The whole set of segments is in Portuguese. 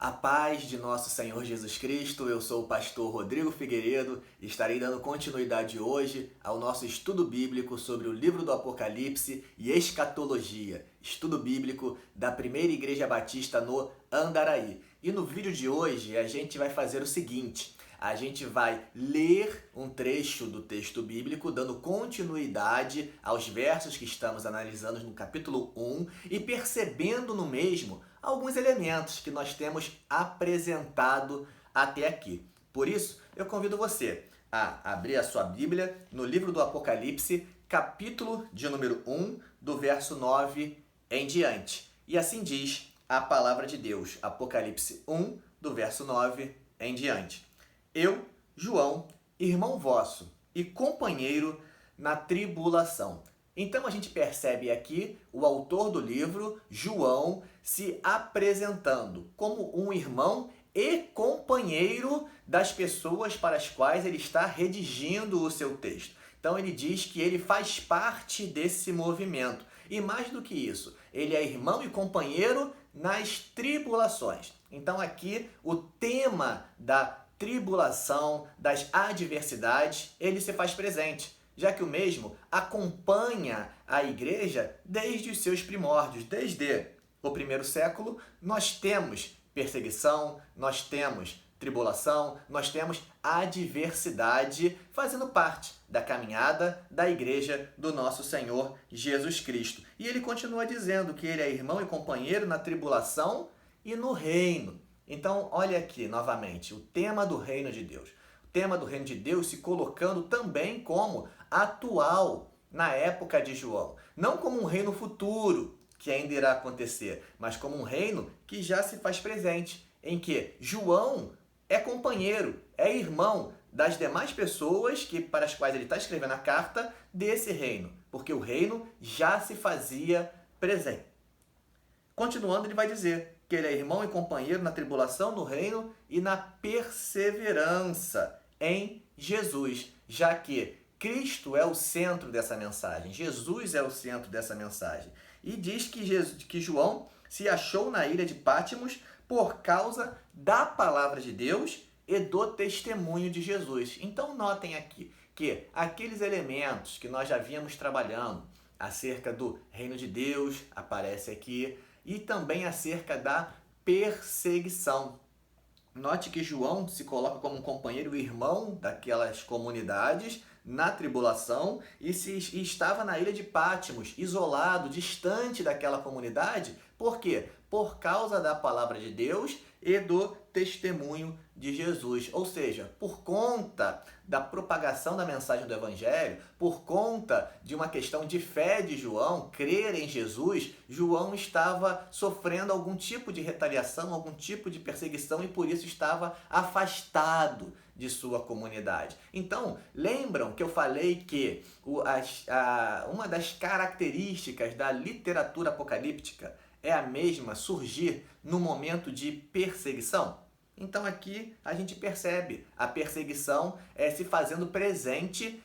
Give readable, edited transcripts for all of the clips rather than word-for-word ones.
A paz de nosso Senhor Jesus Cristo, eu sou o pastor Rodrigo Figueiredo e estarei dando continuidade hoje ao nosso estudo bíblico sobre o livro do Apocalipse e escatologia, estudo bíblico da Primeira Igreja Batista no Andaraí. E no vídeo de hoje a gente vai fazer o seguinte: a gente vai ler um trecho do texto bíblico, dando continuidade aos versos que estamos analisando no capítulo 1 e percebendo no mesmo alguns elementos que nós temos apresentado até aqui. Por isso, eu convido você a abrir a sua Bíblia no livro do Apocalipse, capítulo de número 1, do verso 9 em diante. E assim diz a palavra de Deus, Apocalipse 1, do verso 9 em diante. Eu, João, irmão vosso e companheiro na tribulação. Então a gente percebe aqui o autor do livro, João, se apresentando como um irmão e companheiro das pessoas para as quais ele está redigindo o seu texto. Então ele diz que ele faz parte desse movimento. E mais do que isso, ele é irmão e companheiro nas tribulações. Então aqui o tema da tribulação, das adversidades, ele se faz presente, já que o mesmo acompanha a igreja desde os seus primórdios. Desde o primeiro século, nós temos perseguição, nós temos tribulação, nós temos adversidade fazendo parte da caminhada da igreja do nosso Senhor Jesus Cristo. E ele continua dizendo que ele é irmão e companheiro na tribulação e no reino. Então, olha aqui novamente o tema do reino de Deus. O tema do reino de Deus se colocando também como atual na época de João. Não como um reino futuro que ainda irá acontecer, mas como um reino que já se faz presente, em que João é companheiro, é irmão das demais pessoas para as quais ele está escrevendo a carta desse reino, porque o reino já se fazia presente. Continuando, ele vai dizer que ele é irmão e companheiro na tribulação, no reino e na perseverança em Jesus, já que Cristo é o centro dessa mensagem, Jesus é o centro dessa mensagem. E diz que João se achou na ilha de Patmos por causa da palavra de Deus e do testemunho de Jesus. Então notem aqui que aqueles elementos que nós já víamos trabalhando acerca do reino de Deus aparece aqui, e também acerca da perseguição. Note que João se coloca como um companheiro e irmão daquelas comunidades na tribulação e estava na ilha de Patmos, isolado, distante daquela comunidade. Por quê? Por causa da palavra de Deus e do testemunho de Jesus. Ou seja, por conta da propagação da mensagem do Evangelho, por conta de uma questão de fé de João, crer em Jesus, João estava sofrendo algum tipo de retaliação, algum tipo de perseguição e por isso estava afastado de sua comunidade. Então, lembram que eu falei que uma das características da literatura apocalíptica é a mesma surgir no momento de perseguição? Então aqui a gente percebe a perseguição se fazendo presente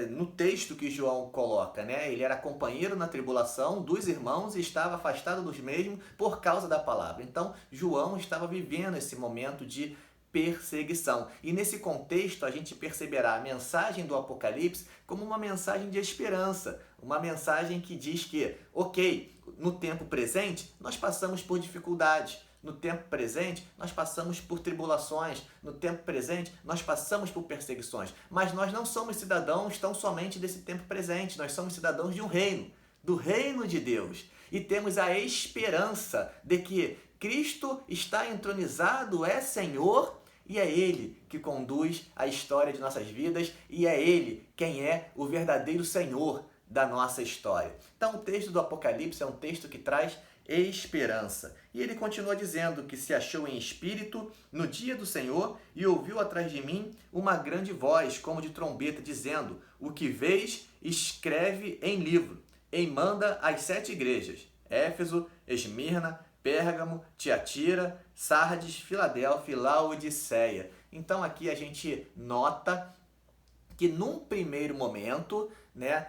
no texto que João coloca, né? Ele era companheiro na tribulação dos irmãos e estava afastado dos mesmos por causa da palavra. Então João estava vivendo esse momento de perseguição. E nesse contexto a gente perceberá a mensagem do Apocalipse como uma mensagem de esperança, uma mensagem que diz que, ok, no tempo presente nós passamos por dificuldades, no tempo presente nós passamos por tribulações, no tempo presente nós passamos por perseguições, mas nós não somos cidadãos tão somente desse tempo presente, nós somos cidadãos de um reino, do reino de Deus, e temos a esperança de que Cristo está entronizado, é Senhor, e é Ele que conduz a história de nossas vidas, e é Ele quem é o verdadeiro Senhor da nossa história. Então o texto do Apocalipse é um texto que traz esperança. E ele continua dizendo que se achou em espírito no dia do Senhor e ouviu atrás de mim uma grande voz, como de trombeta, dizendo: o que vês, escreve em livro, e manda às 7 igrejas: Éfeso, Esmirna, Pérgamo, Tiatira, Sardes, Filadélfia e Laodiceia. Então aqui a gente nota que num primeiro momento, né,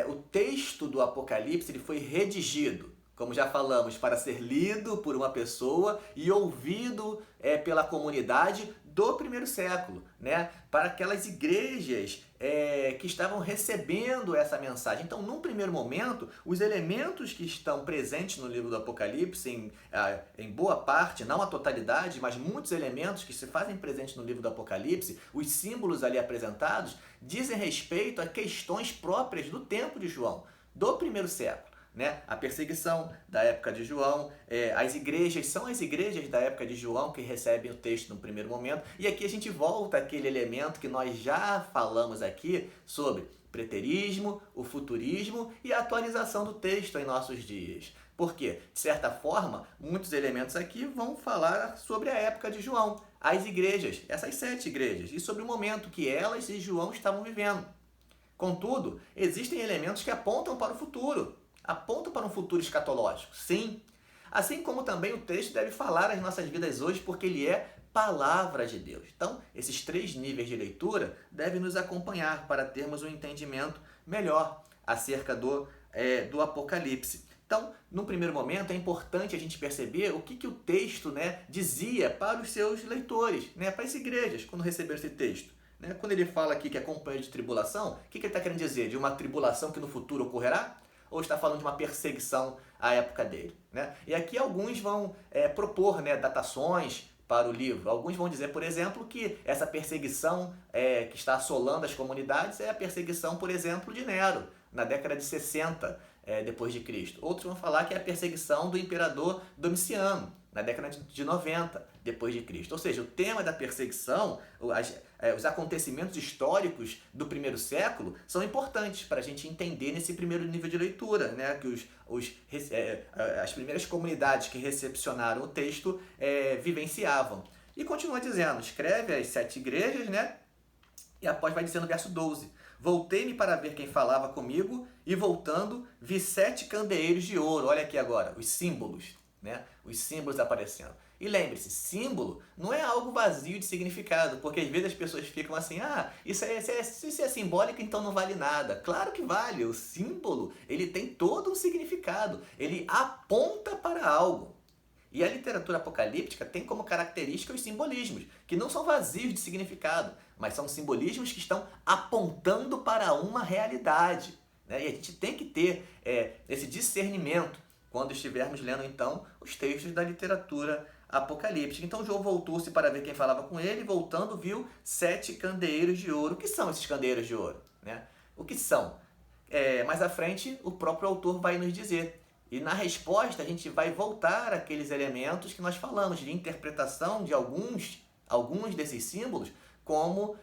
o texto do Apocalipse ele foi redigido como já falamos, para ser lido por uma pessoa e ouvido pela comunidade do primeiro século, né? Para aquelas igrejas que estavam recebendo essa mensagem. Então, num primeiro momento, os elementos que estão presentes no livro do Apocalipse, em boa parte, não a totalidade, mas muitos elementos que se fazem presentes no livro do Apocalipse, os símbolos ali apresentados, dizem respeito a questões próprias do tempo de João, do primeiro século. Né? A perseguição da época de João, as igrejas, são as igrejas da época de João que recebem o texto no primeiro momento, e aqui a gente volta àquele elemento que nós já falamos aqui sobre preterismo, o futurismo e a atualização do texto em nossos dias. Porque, de certa forma, muitos elementos aqui vão falar sobre a época de João, as igrejas, essas 7 igrejas, e sobre o momento que elas e João estavam vivendo. Contudo, existem elementos que apontam para o futuro, aponta para um futuro escatológico, sim. Assim como também o texto deve falar às nossas vidas hoje, porque ele é palavra de Deus. Então, esses 3 níveis de leitura devem nos acompanhar para termos um entendimento melhor acerca do Apocalipse. Então, no primeiro momento, é importante a gente perceber o que o texto, né, dizia para os seus leitores, né, para as igrejas, quando receberam esse texto. Quando ele fala aqui que é companheiro de tribulação, o que ele está querendo dizer? De uma tribulação que no futuro ocorrerá? Ou está falando de uma perseguição à época dele? Né? E aqui alguns vão propor, né, datações para o livro. Alguns vão dizer, por exemplo, que essa perseguição que está assolando as comunidades é a perseguição, por exemplo, de Nero, na década de 60 depois de Cristo. Outros vão falar que é a perseguição do imperador Domiciano, na década de 90 depois de Cristo. Ou seja, o tema da perseguição, os acontecimentos históricos do primeiro século são importantes para a gente entender nesse primeiro nível de leitura, né? Que as primeiras comunidades que recepcionaram o texto vivenciavam. E continua dizendo, escreve as 7 igrejas, né? E após vai dizer no verso 12, voltei-me para ver quem falava comigo e voltando vi 7 candeeiros de ouro. Olha aqui agora, os símbolos. Né? Os símbolos aparecendo. E lembre-se, símbolo não é algo vazio de significado, porque às vezes as pessoas ficam assim, isso é simbólico, então não vale nada. Claro que vale, o símbolo ele tem todo um significado, ele aponta para algo. E a literatura apocalíptica tem como característica os simbolismos, que não são vazios de significado, mas são simbolismos que estão apontando para uma realidade. Né? E a gente tem que ter esse discernimento quando estivermos lendo, então, os textos da literatura apocalíptica. Então, João voltou-se para ver quem falava com ele, e voltando, viu 7 candeeiros de ouro. O que são esses candeeiros de ouro? Né? O que são? Mais à frente, o próprio autor vai nos dizer. E na resposta, a gente vai voltar àqueles elementos que nós falamos, de interpretação de alguns desses símbolos, como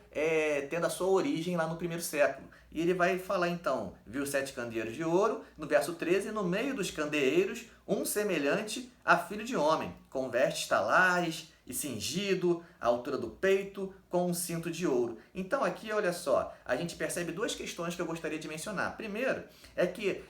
tendo a sua origem lá no primeiro século. E ele vai falar então, viu 7 candeeiros de ouro, no verso 13, no meio dos candeeiros, um semelhante a filho de homem, com vestes talares e cingido, à altura do peito, com um cinto de ouro. Então aqui, olha só, a gente percebe 2 questões que eu gostaria de mencionar. Primeiro, é que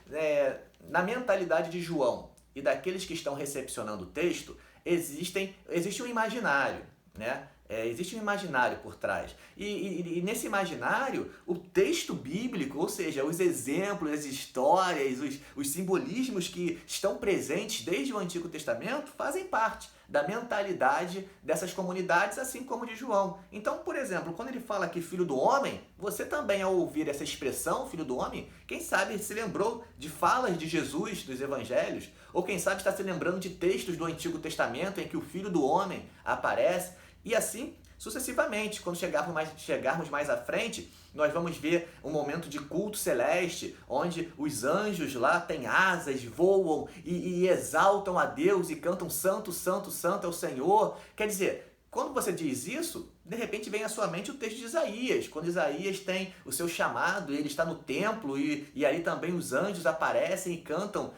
na mentalidade de João e daqueles que estão recepcionando o texto, existe um imaginário, né? Existe um imaginário por trás. E nesse imaginário, o texto bíblico, ou seja, os exemplos, as histórias, os simbolismos que estão presentes desde o Antigo Testamento fazem parte da mentalidade dessas comunidades, assim como de João. Então, por exemplo, quando ele fala aqui filho do homem, você também, ao ouvir essa expressão, filho do homem, quem sabe se lembrou de falas de Jesus, dos evangelhos, ou quem sabe está se lembrando de textos do Antigo Testamento em que o filho do homem aparece. E assim sucessivamente, quando chegarmos mais à frente, nós vamos ver um momento de culto celeste, onde os anjos lá têm asas, voam e exaltam a Deus e cantam santo, santo, santo é o Senhor. Quer dizer, quando você diz isso, de repente vem à sua mente o texto de Isaías, quando Isaías tem o seu chamado, ele está no templo e aí também os anjos aparecem e cantam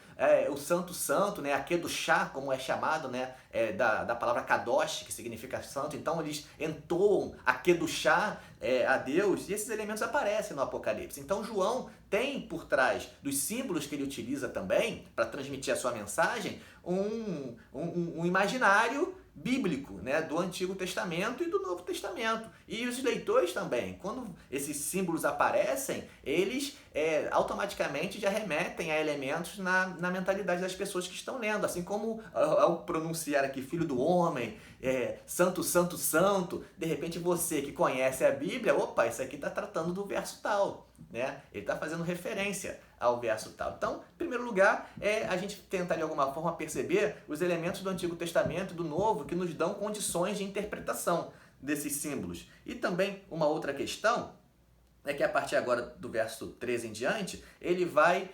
o Santo Santo, né, Akedushá, como é chamado, né, da palavra Kadosh, que significa santo. Então eles entoam Akedushá a Deus, e esses elementos aparecem no Apocalipse. Então João tem por trás dos símbolos que ele utiliza também para transmitir a sua mensagem um imaginário bíblico, né, do Antigo Testamento e do Novo Testamento. E os leitores também, quando esses símbolos aparecem, eles automaticamente já remetem a elementos na mentalidade das pessoas que estão lendo, assim como ao pronunciar aqui Filho do Homem, Santo, Santo, Santo, de repente você que conhece a Bíblia, opa, isso aqui está tratando do verso tal, né? Ele está fazendo referência ao verso tal. Então, em primeiro lugar, a gente tenta de alguma forma perceber os elementos do Antigo Testamento e do Novo que nos dão condições de interpretação desses símbolos. E também uma outra questão é que a partir agora do verso 13 em diante, ele vai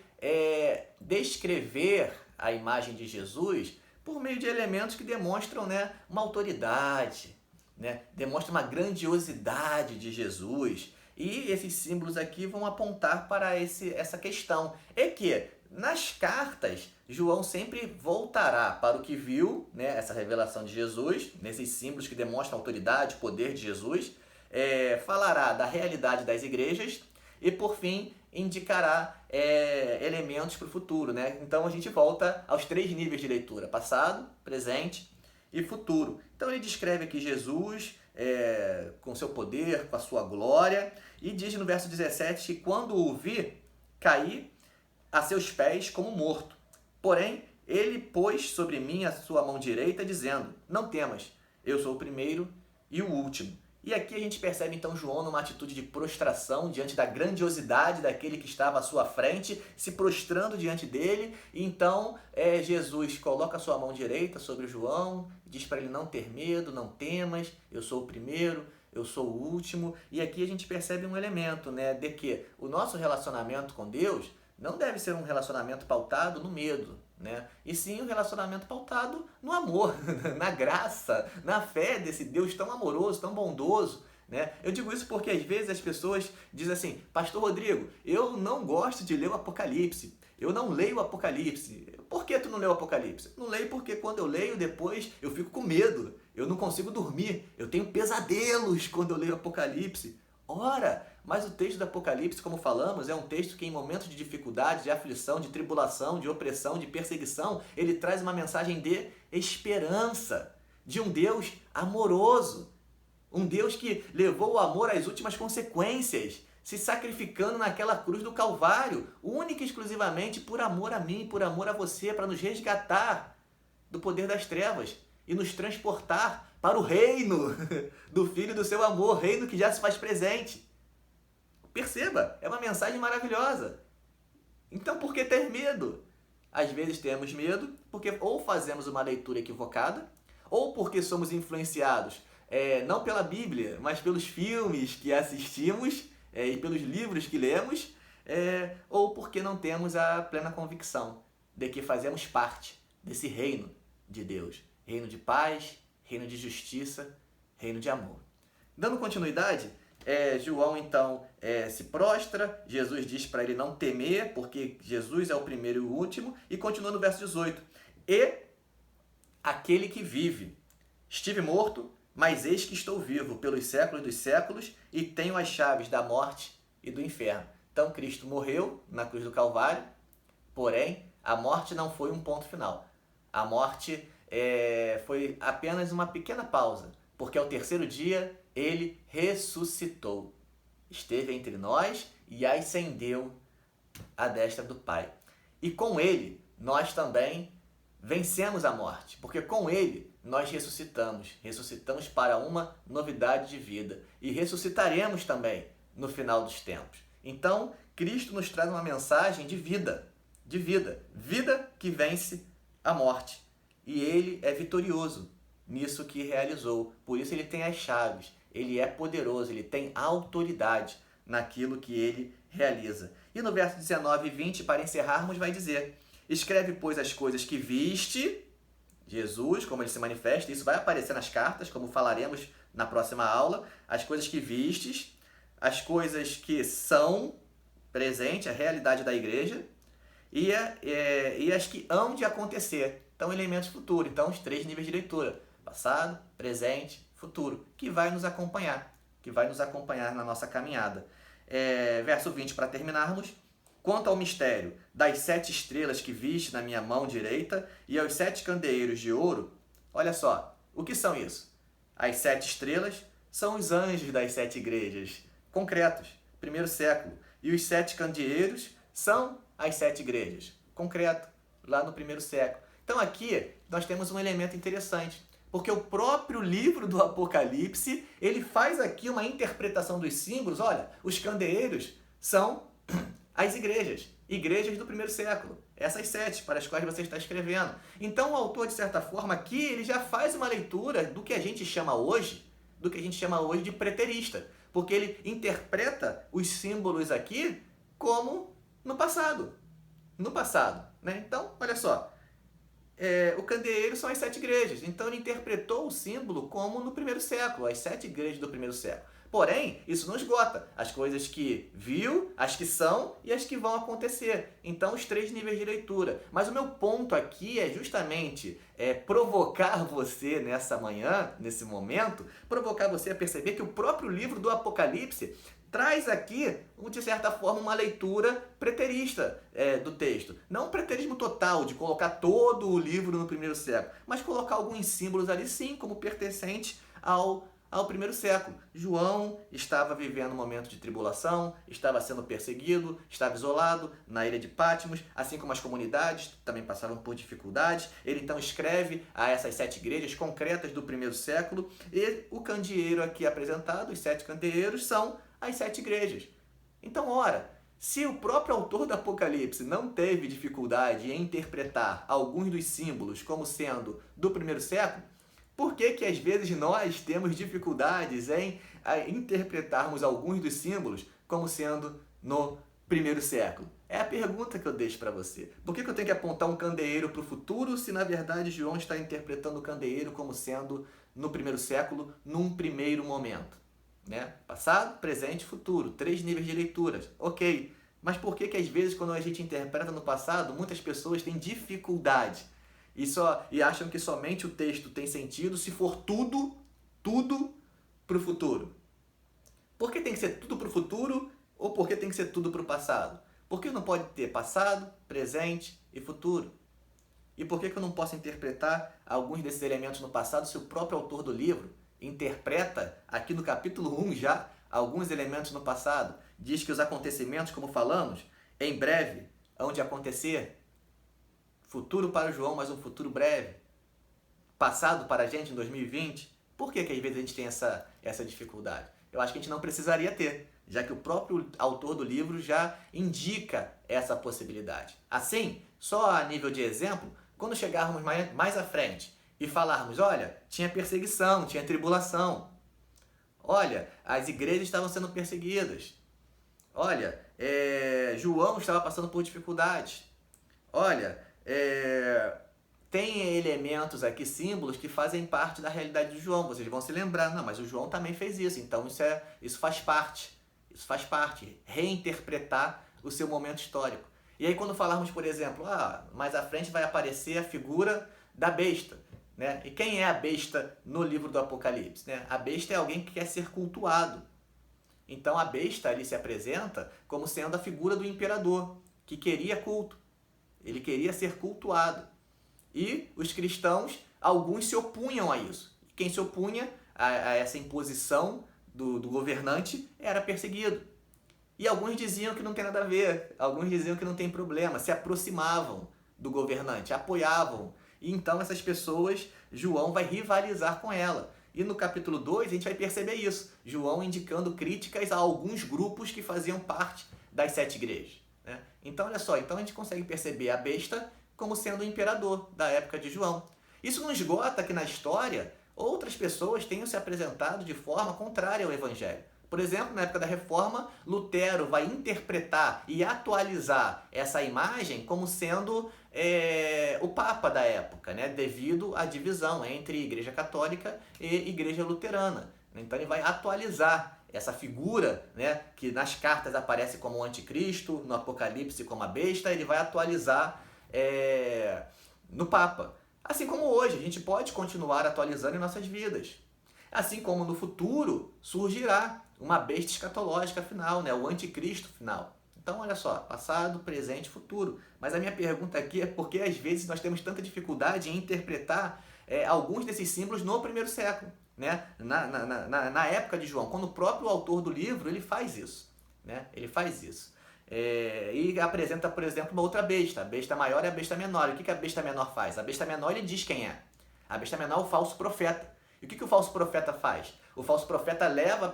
descrever a imagem de Jesus por meio de elementos que demonstram, né, uma autoridade, né, demonstram uma grandiosidade de Jesus. E esses símbolos aqui vão apontar para essa questão. É que nas cartas, João sempre voltará para o que viu, né, essa revelação de Jesus, nesses símbolos que demonstram a autoridade, o poder de Jesus, falará da realidade das igrejas e, por fim, indicará elementos para o futuro, né? Então a gente volta aos 3 níveis de leitura: passado, presente e futuro. Então ele descreve aqui Jesus com seu poder, com a sua glória, e diz no verso 17 que quando o vi, caí a seus pés como morto. Porém, ele pôs sobre mim a sua mão direita, dizendo: não temas, eu sou o primeiro e o último. E aqui a gente percebe então João numa atitude de prostração diante da grandiosidade daquele que estava à sua frente, se prostrando diante dele. E então Jesus coloca a sua mão direita sobre João, diz para ele não ter medo, não temas, eu sou o primeiro, eu sou o último. E aqui a gente percebe um elemento, né, de que o nosso relacionamento com Deus não deve ser um relacionamento pautado no medo, né? E sim um relacionamento pautado no amor, na graça, na fé desse Deus tão amoroso, tão bondoso, né? Eu digo isso porque às vezes as pessoas dizem assim: Pastor Rodrigo, eu não gosto de ler o Apocalipse, eu não leio o Apocalipse. Por que tu não leu o Apocalipse? Não leio porque quando eu leio depois eu fico com medo, eu não consigo dormir, eu tenho pesadelos quando eu leio o Apocalipse. Ora, mas o texto do Apocalipse, como falamos, é um texto que em momentos de dificuldade, de aflição, de tribulação, de opressão, de perseguição, ele traz uma mensagem de esperança, de um Deus amoroso, um Deus que levou o amor às últimas consequências, se sacrificando naquela cruz do Calvário, única e exclusivamente por amor a mim, por amor a você, para nos resgatar do poder das trevas e nos transportar para o reino do Filho do seu amor, reino que já se faz presente. Perceba, é uma mensagem maravilhosa. Então por que ter medo? Às vezes temos medo porque ou fazemos uma leitura equivocada, ou porque somos influenciados não pela Bíblia, mas pelos filmes que assistimos e pelos livros que lemos, ou porque não temos a plena convicção de que fazemos parte desse reino de Deus. Reino de paz, reino de justiça, reino de amor. Dando continuidade, João então se prostra, Jesus diz para ele não temer, porque Jesus é o primeiro e o último, e continua no verso 18. E aquele que vive, estive morto, mas eis que estou vivo pelos séculos dos séculos e tenho as chaves da morte e do inferno. Então Cristo morreu na cruz do Calvário, porém a morte não foi um ponto final. A morte foi apenas uma pequena pausa, porque ao terceiro dia ele ressuscitou, esteve entre nós e ascendeu à destra do Pai. E com ele nós também vencemos a morte, porque com ele nós ressuscitamos para uma novidade de vida e ressuscitaremos também no final dos tempos. Então, Cristo nos traz uma mensagem de vida, vida que vence a morte. E ele é vitorioso nisso que realizou. Por isso ele tem as chaves, ele é poderoso, ele tem autoridade naquilo que ele realiza. E no verso 19 e 20, para encerrarmos, vai dizer: escreve, pois, as coisas que viste, Jesus, como ele se manifesta, isso vai aparecer nas cartas, como falaremos na próxima aula, as coisas que vistes, as coisas que são presente, a realidade da igreja, e as que hão de acontecer. Então, elementos futuros. Então, os 3 níveis de leitura: passado, presente, futuro, que vai nos acompanhar na nossa caminhada. Verso 20, para terminarmos: quanto ao mistério das 7 estrelas que viste na minha mão direita e aos 7 candeeiros de ouro, olha só, O que são isso? As 7 estrelas são os anjos das 7 igrejas, concretos, primeiro século. E os 7 candeeiros são as 7 igrejas, concreto, lá no primeiro século. Então aqui nós temos um elemento interessante, porque o próprio livro do Apocalipse, ele faz aqui uma interpretação dos símbolos. Olha, os candeeiros são as igrejas do primeiro século, essas 7 para as quais você está escrevendo. Então o autor, de certa forma, aqui ele já faz uma leitura do que a gente chama hoje, de preterista, porque ele interpreta os símbolos aqui como no passado, né? Então, olha só, o candeeiro são as 7 igrejas, então ele interpretou o símbolo como no primeiro século, as 7 igrejas do primeiro século. Porém, isso não esgota as coisas que viu, as que são e as que vão acontecer. Então, os 3 níveis de leitura. Mas o meu ponto aqui é justamente provocar você nessa manhã, nesse momento, provocar você a perceber que o próprio livro do Apocalipse traz aqui, de certa forma, uma leitura preterista do texto. Não um preterismo total, de colocar todo o livro no primeiro século, mas colocar alguns símbolos ali sim, como pertencentes ao primeiro século. João estava vivendo um momento de tribulação, estava sendo perseguido, estava isolado na ilha de Patmos, assim como as comunidades também passavam por dificuldades. Ele então escreve a essas 7 igrejas concretas do primeiro século, e o candeeiro aqui apresentado, os 7 candeeiros, são as 7 igrejas. Então, ora, se o próprio autor do Apocalipse não teve dificuldade em interpretar alguns dos símbolos como sendo do primeiro século, por que às vezes nós temos dificuldades em interpretarmos alguns dos símbolos como sendo no primeiro século? É a pergunta que eu deixo para você. Por que eu tenho que apontar um candeeiro para o futuro se na verdade João está interpretando o candeeiro como sendo no primeiro século, num primeiro momento? Né? Passado, presente e futuro. 3 níveis de leituras. Ok. Mas por que às vezes quando a gente interpreta no passado, muitas pessoas têm dificuldade e acham que somente o texto tem sentido se for tudo para o futuro? Por que tem que ser tudo para o futuro ou por que tem que ser tudo para o passado? Por que não pode ter passado, presente e futuro? E por que eu não posso interpretar alguns desses elementos no passado se o próprio autor do livro interpreta aqui no capítulo 1 já alguns elementos no passado? Diz que os acontecimentos, como falamos, em breve hão de acontecer. Futuro para João, mas um futuro breve. Passado para a gente em 2020. Por que às vezes a gente tem essa dificuldade? Eu acho que a gente não precisaria ter, já que o próprio autor do livro já indica essa possibilidade. Assim, só a nível de exemplo, quando chegarmos mais à frente e falarmos, olha, tinha perseguição, tinha tribulação. Olha, as igrejas estavam sendo perseguidas. Olha, João estava passando por dificuldades. Olha, tem elementos aqui, símbolos, que fazem parte da realidade de João. Vocês vão se lembrar, não, mas o João também fez isso, então isso faz parte. Isso faz parte, reinterpretar o seu momento histórico. E aí quando falarmos, por exemplo, mais à frente vai aparecer a figura da besta, né? E quem é a besta no livro do Apocalipse? Né? A besta é alguém que quer ser cultuado. Então a besta ali se apresenta como sendo a figura do imperador, que queria culto. Ele queria ser cultuado. E os cristãos, alguns se opunham a isso. Quem se opunha a essa imposição do governante era perseguido. E alguns diziam que não tem nada a ver, alguns diziam que não tem problema, se aproximavam do governante, apoiavam. E então essas pessoas, João vai rivalizar com ela. E no capítulo 2 a gente vai perceber isso. João indicando críticas a alguns grupos que faziam parte das 7 igrejas. Né? Então, olha só, então a gente consegue perceber a besta como sendo o imperador da época de João. Isso não esgota que na história outras pessoas tenham se apresentado de forma contrária ao Evangelho. Por exemplo, na época da Reforma, Lutero vai interpretar e atualizar essa imagem como sendo o Papa da época, né? Devido à divisão entre Igreja Católica e Igreja Luterana. Então ele vai atualizar essa figura, né, que nas cartas aparece como o anticristo, no Apocalipse como a besta, ele vai atualizar no Papa. Assim como hoje, a gente pode continuar atualizando em nossas vidas. Assim como no futuro surgirá uma besta escatológica final, né, o anticristo final. Então, olha só, passado, presente, futuro. Mas a minha pergunta aqui é por que às vezes nós temos tanta dificuldade em interpretar alguns desses símbolos no primeiro século, né? Na época de João, quando o próprio autor do livro ele faz isso, né? Ele faz isso. E apresenta, por exemplo, uma outra besta. A besta maior e a besta menor. E o que a besta menor faz? A besta menor ele diz quem é. A besta menor é o falso profeta. E o que o falso profeta faz? O falso profeta leva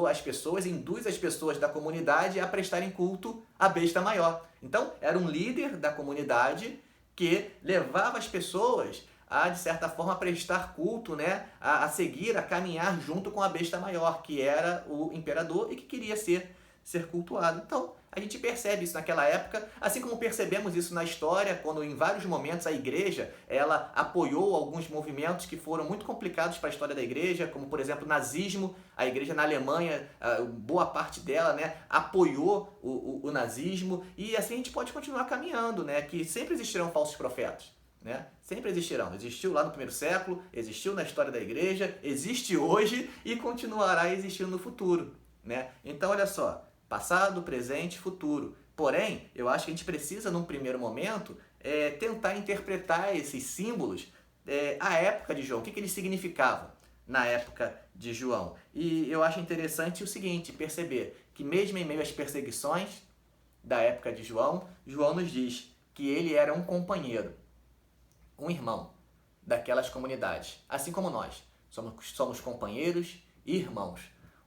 as pessoas, induz as pessoas da comunidade a prestarem culto à besta maior. Então, era um líder da comunidade que levava as pessoas a, de certa forma, prestar culto, né? A seguir, a caminhar junto com a besta maior, que era o imperador e que queria ser cultuado. Então, a gente percebe isso naquela época, assim como percebemos isso na história, quando em vários momentos a igreja ela apoiou alguns movimentos que foram muito complicados para a história da igreja, como por exemplo o nazismo. A igreja na Alemanha, boa parte dela, né, apoiou o nazismo, e assim a gente pode continuar caminhando, né, que sempre existirão falsos profetas. Né? Sempre existirão. Existiu lá no primeiro século, existiu na história da igreja, existe hoje e continuará existindo no futuro. Né? Então olha só, passado, presente, futuro. Porém, eu acho que a gente precisa, num primeiro momento, tentar interpretar esses símbolos à época de João. O que eles significavam na época de João? E eu acho interessante o seguinte, perceber que mesmo em meio às perseguições da época de João, João nos diz que ele era um companheiro, um irmão daquelas comunidades. Assim como nós, somos companheiros e irmãos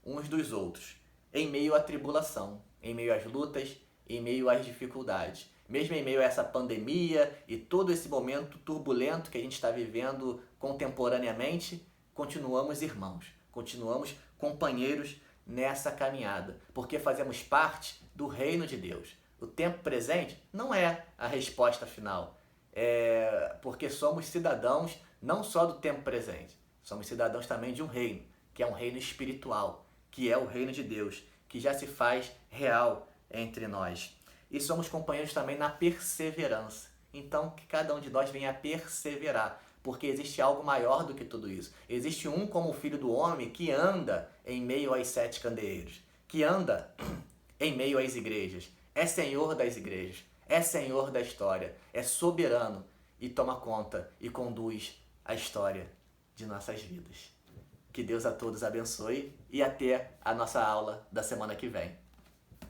uns dos outros, em meio à tribulação, em meio às lutas, em meio às dificuldades. Mesmo em meio a essa pandemia e todo esse momento turbulento que a gente está vivendo contemporaneamente, continuamos irmãos, continuamos companheiros nessa caminhada, porque fazemos parte do reino de Deus. O tempo presente não é a resposta final, porque somos cidadãos não só do tempo presente, somos cidadãos também de um reino, que é um reino espiritual, que é o reino de Deus, que já se faz real entre nós. E somos companheiros também na perseverança. Então, que cada um de nós venha a perseverar, porque existe algo maior do que tudo isso. Existe um como o Filho do Homem que anda em meio aos 7 candeeiros, que anda em meio às igrejas, é Senhor das igrejas, é Senhor da história, é soberano e toma conta e conduz a história de nossas vidas. Que Deus a todos abençoe e até a nossa aula da semana que vem.